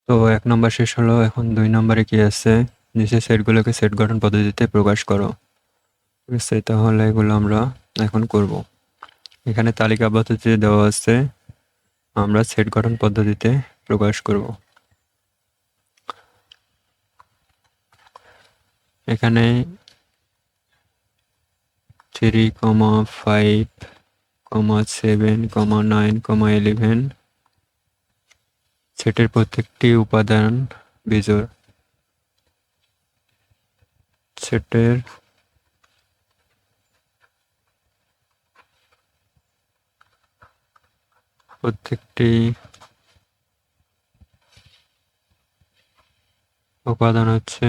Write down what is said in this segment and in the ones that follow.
তো ১ নম্বর শেষ হলো। এখন ২ নম্বরে কি আছে? নিচের সেটগুলোকে সেট গঠন পদ্ধতিতে প্রকাশ করো। ঠিক আছে? তাহলে এগুলো আমরা এখন করব। এখানে তালিকা পদ্ধতি দেওয়া আছে, আমরা সেট গঠন পদ্ধতিতে প্রকাশ করব। এখানে 3, 5, 7, 9, 11 সেটের প্রত্যেকটি উপাদান বিজোড়। সেটের প্রত্যেকটি উপাদান হচ্ছে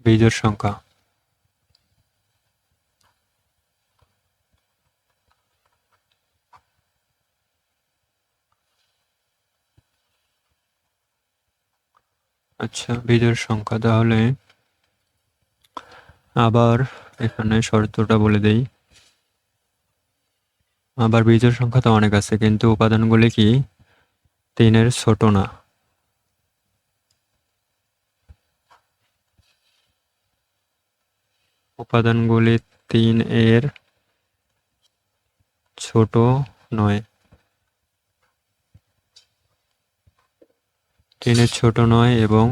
বিজোড় সংখ্যা। আচ্ছা, বিজোড় সংখ্যা। তাহলে আবার এখানে শর্তটা বলে দেই। আবার বিজোড় সংখ্যা তো অনেক আছে, কিন্তু উপাদানগুলি কি 3-এর ছোট না। উপাদানগুলি 3-এর ছোট নয়। 3-এর ছোট নয় এবং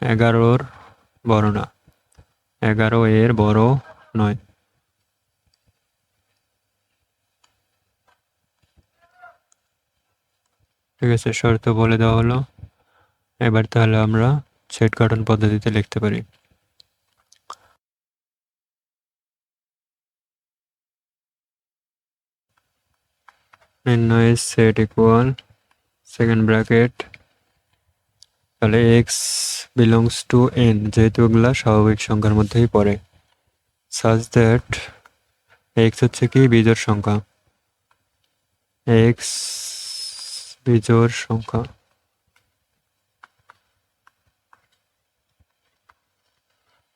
11-র বড় না। 11-এর বড় নয়। ঠিক আছে, শর্ত বলে দেওয়া হলো। এবার তাহলে আমরা সেট গঠন পদ্ধতিতে লিখতে পারি। নির্ণয়ের সেট ইকুয়াল সেকেন্ড ব্র্যাকেট, তাহলে এক্স বিলংস টু এন, যেহেতু এগুলা স্বাভাবিক সংখ্যার মধ্যেই পড়ে, সাজ দ্যাট এক্স হচ্ছে কি বিজোড় সংখ্যা, এক্স বিজোড় সংখ্যা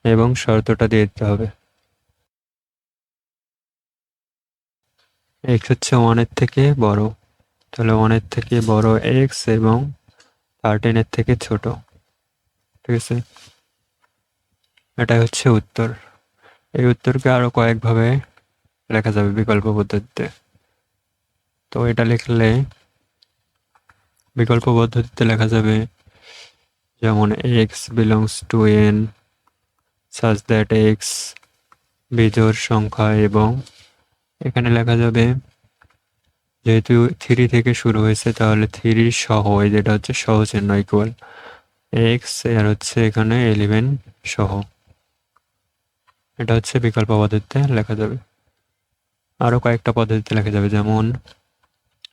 এবং শর্তটা দিয়ে দিতে হবে। এক্স হচ্ছে 1-এর থেকে বড়, তাহলে 1-এর থেকে বড় এক্স এবং 13-এর থেকে ছোট। ঠিক আছে, এটাই হচ্ছে উত্তর। এই উত্তরকে আরো কয়েকভাবে লেখা যাবে বিকল্প পদ্ধতিতে। তো এটা লিখলে বিকল্প পদ্ধতিতে লেখা যাবে যেমন x belongs to n such that x বিজোড় সংখ্যা, এবং এখানে লেখা যাবে যেহেতু 3 থেকে শুরু হয়েছে তাহলে 3 সহ, যেটা হচ্ছে সহ চিহ্ন ইকুয়াল x, আর হচ্ছে এখানে 11 সহ। এটা হচ্ছে বিকল্প পদ্ধতিতে লেখা যাবে। আরো কয়েকটা পদ্ধতিতে লেখা যাবে, যেমন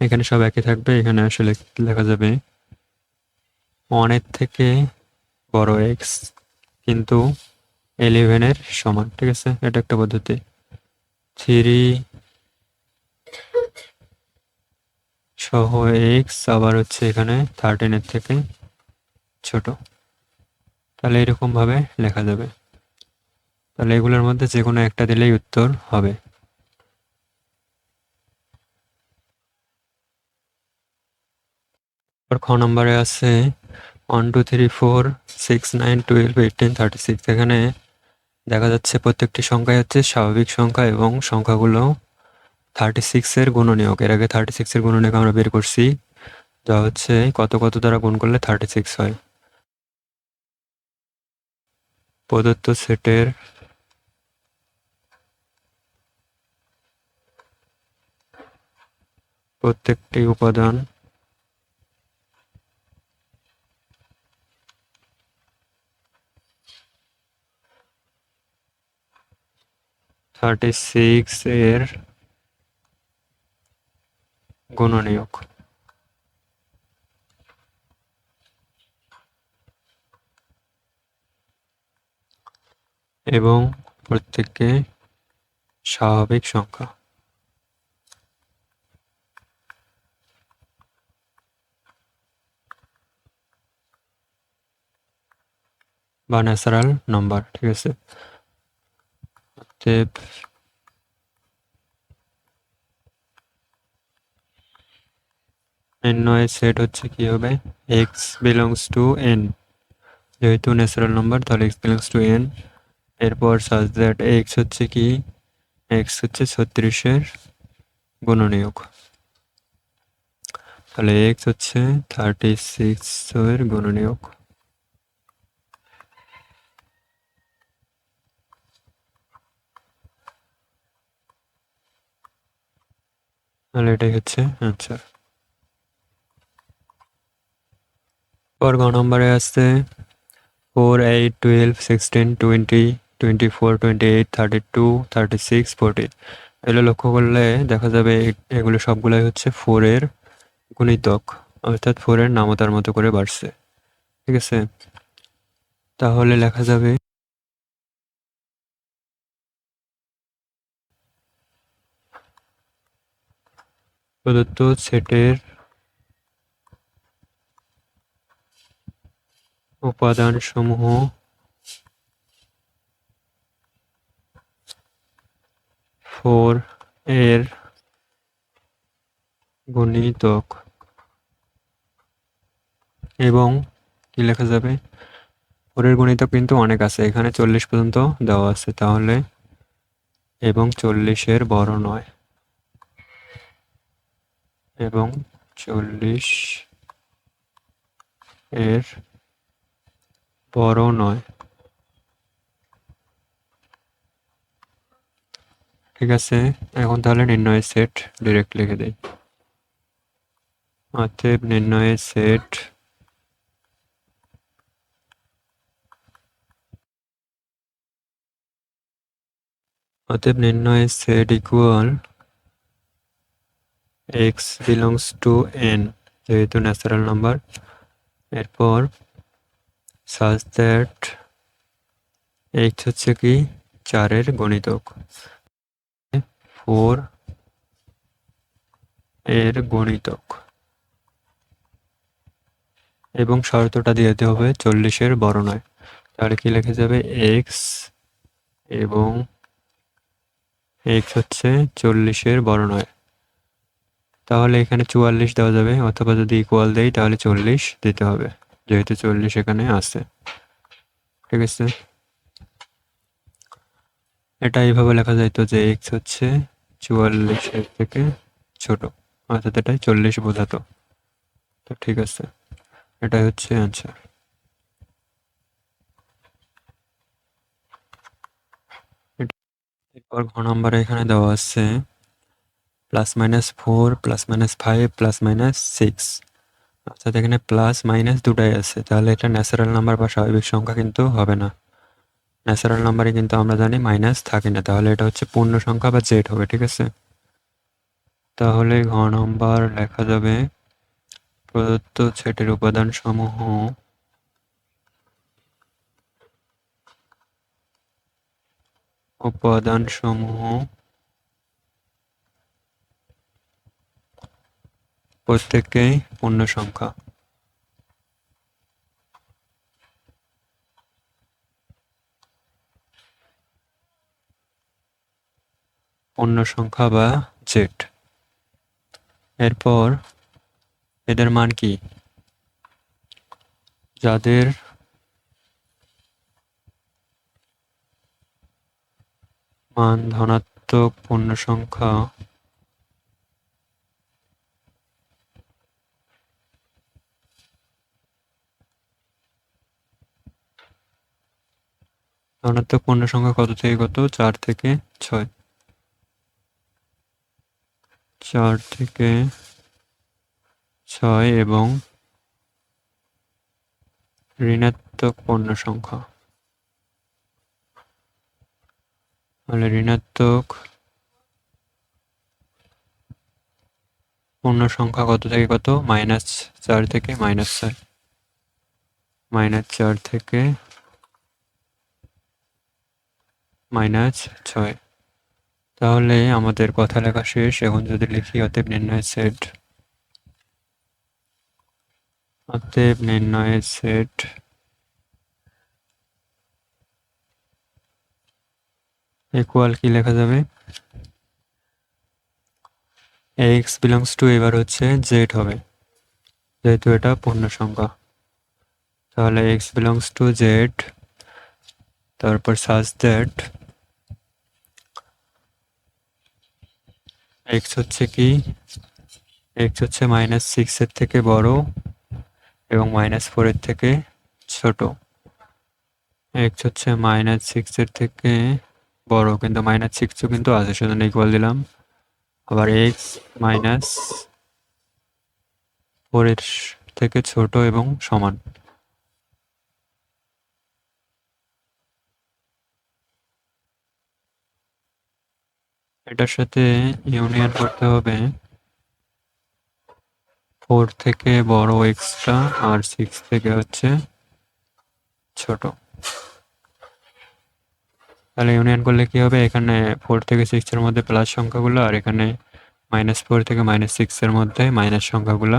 এখানে সব একই থাকবে, এখানে আসলে লেখা যাবে 1-এর থেকে বড় এক্স কিন্তু 11-এর সমান। ঠিক আছে, এটা একটা পদ্ধতি। 3 সহ এক্স আবার হচ্ছে এখানে 13-এর থেকে ছোট, তাহলে এরকম ভাবে লেখা যাবে। তাহলে এগুলোর মধ্যে যে কোনো একটা দিলেই উত্তর হবে। খ নম্বরে আছে 1, 2, 3, 4, 6, 9, 12, 18, 36। এখানে দেখা যাচ্ছে প্রত্যেকটি সংখ্যাই হচ্ছে স্বাভাবিক সংখ্যা এবং সংখ্যাগুলো 36-এর গুণনীয়ক। এর আগে 36-এর গুণনীয়ক আমরা বের করছি, যা হচ্ছে কত কত দ্বারা গুণ করলে 36 হয়। প্রদত্ত সেটের প্রত্যেকটি উপাদান এর গুণনীয়ক। এবং প্রত্যেককে স্বাভাবিক সংখ্যা। বা ন্যাচারাল নাম্বার। ঠিক আছে, অতএব নির্ণয়ের সেট হচ্ছে কি হবে, এক্স বিলংস টু এন, যেহেতু ন্যাচারাল নাম্বার তাহলে এক্স বিলংস টু এন। এরপর সাজ দ্যাট এক্স হচ্ছে কি, এক্স হচ্ছে 36-এর গুণনীয়ক, তাহলে এক্স হচ্ছে 36-এর গুণনীয়ক। তাহলে এটাই হচ্ছে অ্যান্সার। পর গ নম্বরে আসছে 4, 8, 12, 16, 20, 24, 28, 32, 36, 40। এগুলো লক্ষ্য করলে দেখা যাবে এগুলো সবগুলোই হচ্ছে 4-এর গুণিতক, অর্থাৎ 4-এর নামতার মতো করে বাড়ছে। ঠিক আছে, তাহলে লেখা যাবে প্রদত্ত সেটের উপাদানসমূহ ফোর এর গুণিতক এবং কি লেখা যাবে, 4-এর গুণিতক কিন্তু অনেক আছে, এখানে 40 পর্যন্ত দেওয়া আছে, তাহলে এবং 40-এর বড় নয়, এবং 40 এর বড় নয়। ঠিক আছে, এখন তাহলে নির্ণয়ের সেট ডিরেক্ট লিখে দেই। অতএব নির্ণয়ের set equal x belongs to N, যেহেতু ন্যাচারাল নাম্বার। এরপর সাজ দ্যাট এক্স হচ্ছে কি 4-এর গুণিতক, 4 এর গুণিতক, এবং শর্তটা দিয়ে দিতে হবে 40-এর বড় নয়। তাহলে কি লেখা যাবে, এক্স এবং এক্স হচ্ছে 40-এর বড় নয়। তাহলে এখানে 44 দেওয়া যাবে, অথবা যদি ইকুয়াল দেই তাহলে 40 দিতে হবে, যেহেতু 40 এখানে আছে। ঠিক আছে, এটা এইভাবে লেখা যাইতো যে এক্স হচ্ছে 44-এর থেকে ছোট, অর্থাৎ এটাই 40 বোঝাতো। তো ঠিক আছে, এটাই হচ্ছে অ্যান্সার। এরপর ঘ নম্বরে এখানে দেওয়া আছে +-4, +-5, +-6, অর্থাৎ এখানে প্লাস মাইনাস দুটাই আছে, তাহলে এটা ন্যাচারাল নাম্বার বা স্বাভাবিক সংখ্যা কিন্তু হবে না। ন্যাচারাল নাম্বারে কিন্তু আমরা জানি মাইনাস থাকে না, তাহলে এটা হচ্ছে পূর্ণ সংখ্যা বা জেড হবে। ঠিক আছে, তাহলে ঘ নম্বর লেখা যাবে প্রদত্ত সেটের উপাদানসমূহ প্রত্যেককেই পূর্ণ সংখ্যা। পূর্ণ সংখ্যা বা জেড। এরপর এদের মান কি, যাদের মান ধনাত্মক পূর্ণ সংখ্যা ধনাত্মক পূর্ণ সংখ্যা কত থেকে কত, 4 থেকে 6, 4 থেকে 6, এবং ঋণাত্মক পূর্ণ সংখ্যা, তাহলে ঋণাত্মক পূর্ণ সংখ্যা কত থেকে কত, -4 থেকে -6, -4 থেকে -6। তাহলে আমাদের কথা লেখা শেষ। এখন যদি লিখি অতএব নির্ণয়ের সেট ইকুয়াল কি লেখা যাবে, এক্স বিলংস টু, এবার হচ্ছে জেড হবে, যেহেতু এটা পূর্ণ সংখ্যা। তাহলে x বিলংস টু জেড, তারপর সাজ দ্যাট x হচ্ছে কি, x হচ্ছে -6 এর থেকে বড় এবং -4 এর থেকে ছোট। x হচ্ছে -6 এর থেকে বড়, কিন্তু -6 কিন্তু আছে, সেজন্য ইকুয়াল দিলাম। আবার x -4 এর থেকে ছোট এবং সমান। এটার সাথে ইউনিয়ন করতে হবে 4 থেকে বড় এক্সট্রা আর 6 থেকে হচ্ছে ছোট। তাহলে ইউনিয়ন করলে কি হবে, এখানে 4 থেকে 6 এর মধ্যে প্লাস সংখ্যাগুলো আর এখানে -4 থেকে -6 এর মধ্যে মাইনাস সংখ্যাগুলো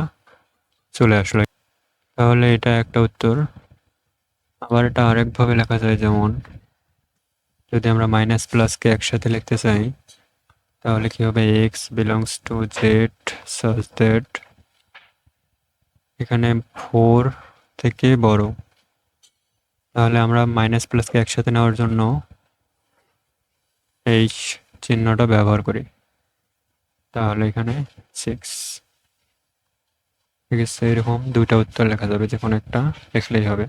চলে আসলো। তাহলে এটা একটা উত্তর। আবার এটা আরেকভাবে লেখা যায়, যেমন যদি আমরা মাইনাস প্লাসকে একসাথে লিখতে চাই তাহলে কি হবে, x belongs to Z such that এখানে 4 থেকে বড়। তাহলে আমরা মাইনাস প্লাসকে একসাথে নেওয়ার জন্য এই চিহ্নটা ব্যবহার করি। তাহলে এখানে 6। ঠিক আছে, এরকম দুইটা উত্তর লেখা যাবে, যে কোনো একটা লিখলেই হবে।